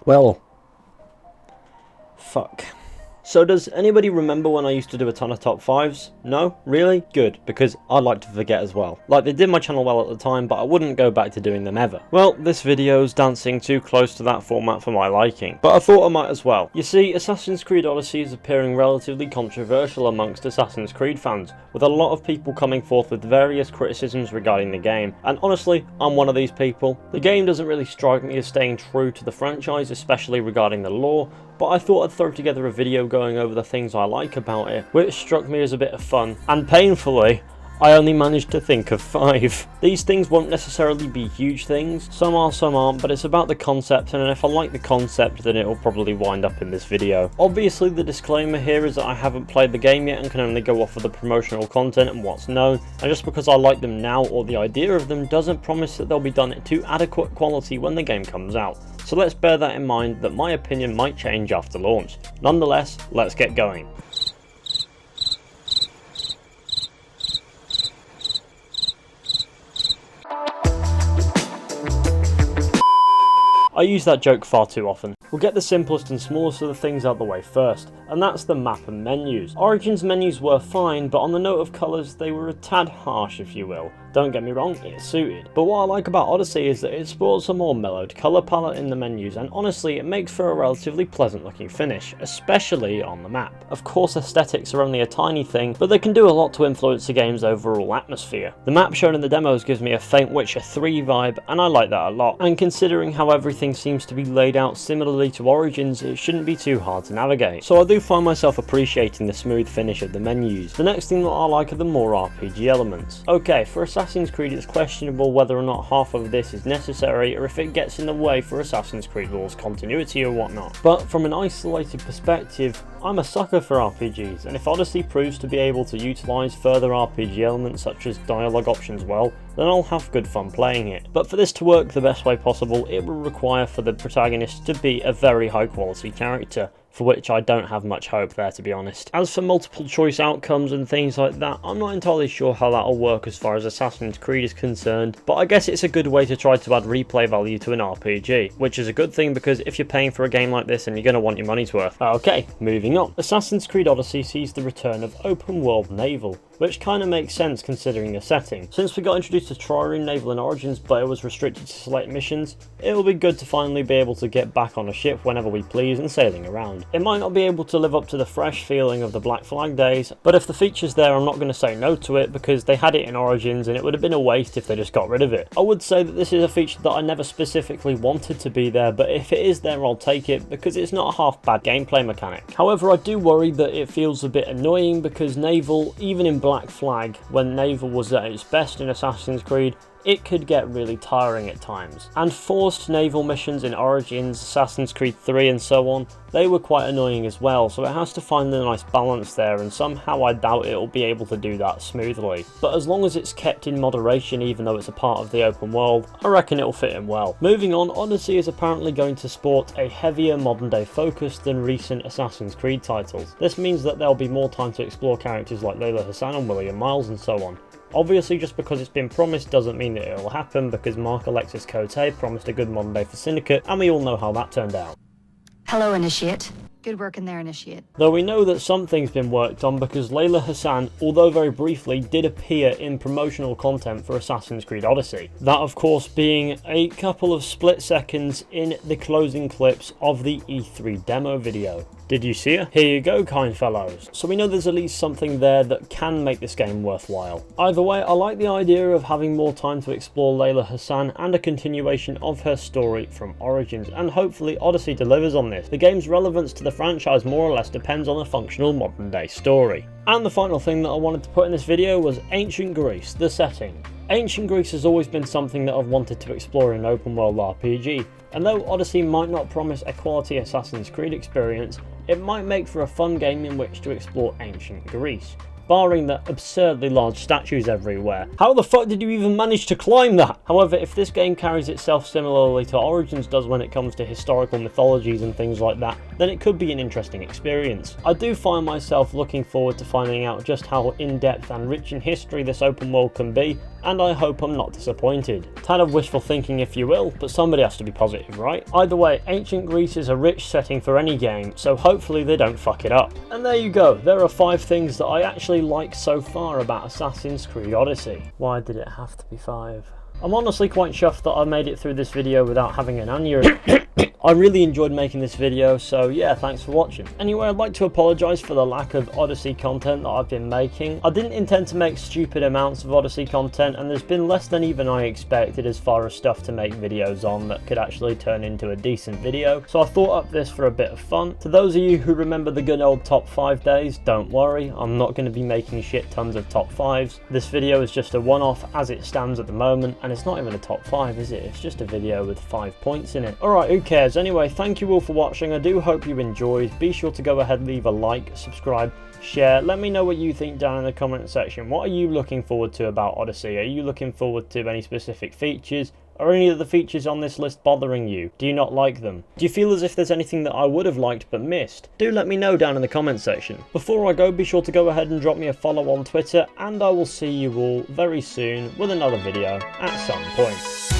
Well, fuck. So does anybody remember when I used to do a ton of top 5s? No? Really? Good, because I like to forget as well. Like, they did my channel well at the time, but I wouldn't go back to doing them ever. Well, this video's dancing too close to that format for my liking, but I thought I might as well. You see, Assassin's Creed Odyssey is appearing relatively controversial amongst Assassin's Creed fans, with a lot of people coming forth with various criticisms regarding the game, and honestly, I'm one of these people. The game doesn't really strike me as staying true to the franchise, especially regarding the lore, but I thought I'd throw together a video going over the things I like about it, which struck me as a bit of fun, and painfully, I only managed to think of 5. These things won't necessarily be huge things, some are, some aren't, but it's about the concept, and if I like the concept then it'll probably wind up in this video. Obviously the disclaimer here is that I haven't played the game yet and can only go off of the promotional content and what's known, and just because I like them now or the idea of them doesn't promise that they'll be done to adequate quality when the game comes out. So let's bear that in mind that my opinion might change after launch. Nonetheless, let's get going. I use that joke far too often. We'll get the simplest and smallest of the things out the way first, and that's the map and menus. Origins menus were fine, but on the note of colours, they were a tad harsh, if you will. Don't get me wrong, it suited. But what I like about Odyssey is that it sports a more mellowed colour palette in the menus, and honestly it makes for a relatively pleasant looking finish, especially on the map. Of course aesthetics are only a tiny thing, but they can do a lot to influence the game's overall atmosphere. The map shown in the demos gives me a faint Witcher 3 vibe, and I like that a lot. And considering how everything seems to be laid out similarly to Origins, it shouldn't be too hard to navigate. So I do find myself appreciating the smooth finish of the menus. The next thing that I like are the more RPG elements. Okay, for Assassin's Creed it's questionable whether or not half of this is necessary or if it gets in the way for Assassin's Creed lore's continuity or whatnot. But from an isolated perspective, I'm a sucker for RPGs, and if Odyssey proves to be able to utilise further RPG elements such as dialogue options well, then I'll have good fun playing it. But for this to work the best way possible, it will require for the protagonist to be a very high quality character, for which I don't have much hope there, to be honest. As for multiple choice outcomes and things like that, I'm not entirely sure how that'll work as far as Assassin's Creed is concerned, but I guess it's a good way to try to add replay value to an RPG, which is a good thing because if you're paying for a game like this, then you're going to want your money's worth. Okay, moving on. Assassin's Creed Odyssey sees the return of open world naval, which kind of makes sense considering the setting. Since we got introduced to Trireme Naval in Origins but it was restricted to select missions, it'll be good to finally be able to get back on a ship whenever we please and sailing around. It might not be able to live up to the fresh feeling of the Black Flag days, but if the feature's there I'm not going to say no to it because they had it in Origins and it would have been a waste if they just got rid of it. I would say that this is a feature that I never specifically wanted to be there, but if it is there I'll take it because it's not a half bad gameplay mechanic. However, I do worry that it feels a bit annoying because naval, even in Black Flag, when naval was at its best in Assassin's Creed, it could get really tiring at times. And forced naval missions in Origins, Assassin's Creed 3 and so on, they were quite annoying as well, so it has to find a nice balance there, and somehow I doubt it'll be able to do that smoothly. But as long as it's kept in moderation even though it's a part of the open world, I reckon it'll fit in well. Moving on, Odyssey is apparently going to sport a heavier modern day focus than recent Assassin's Creed titles. This means that there'll be more time to explore characters like Layla Hassan and William Miles and so on. Obviously just because it's been promised doesn't mean that it'll happen, because Mark Alexis Cote promised a good modern day for Syndicate, and we all know how that turned out. Hello, Initiate. Good work in there, Initiate. Though we know that something's been worked on because Layla Hassan, although very briefly, did appear in promotional content for Assassin's Creed Odyssey. That of course being a couple of split seconds in the closing clips of the E3 demo video. Did you see her? Here you go, kind fellows. So we know there's at least something there that can make this game worthwhile. Either way, I like the idea of having more time to explore Layla Hassan and a continuation of her story from Origins, and hopefully Odyssey delivers on this. The game's relevance to the franchise more or less depends on a functional modern day story. And the final thing that I wanted to put in this video was Ancient Greece, the setting. Ancient Greece has always been something that I've wanted to explore in an open world RPG, and though Odyssey might not promise a quality Assassin's Creed experience, it might make for a fun game in which to explore ancient Greece. Barring the absurdly large statues everywhere. How the fuck did you even manage to climb that? However, if this game carries itself similarly to Origins does when it comes to historical mythologies and things like that, then it could be an interesting experience. I do find myself looking forward to finding out just how in-depth and rich in history this open world can be, and I hope I'm not disappointed. Tad of wishful thinking if you will, but somebody has to be positive, right? Either way, ancient Greece is a rich setting for any game, so hopefully they don't fuck it up. And there you go, there are 5 things that I actually like so far about Assassin's Creed Odyssey. Why did it have to be 5? I'm honestly quite chuffed that I made it through this video without having an aneurysm. I really enjoyed making this video, so yeah, thanks for watching. Anyway, I'd like to apologise for the lack of Odyssey content that I've been making. I didn't intend to make stupid amounts of Odyssey content, and there's been less than even I expected as far as stuff to make videos on that could actually turn into a decent video, so I thought up this for a bit of fun. To those of you who remember the good old top 5 days, don't worry, I'm not going to be making shit tons of top 5s. This video is just a one-off as it stands at the moment, and it's not even a top 5, is it? It's just a video with 5 points in it. Alright, who cares? Anyway, thank you all for watching. I do hope you enjoyed. Be sure to go ahead, leave a like, subscribe, share. Let me know what you think down in the comment section. What are you looking forward to about Odyssey? Are you looking forward to any specific features? Are any of the features on this list bothering you? Do you not like them? Do you feel as if there's anything that I would have liked but missed? Do let me know down in the comment section. Before I go, be sure to go ahead and drop me a follow on Twitter, and I will see you all very soon with another video at some point.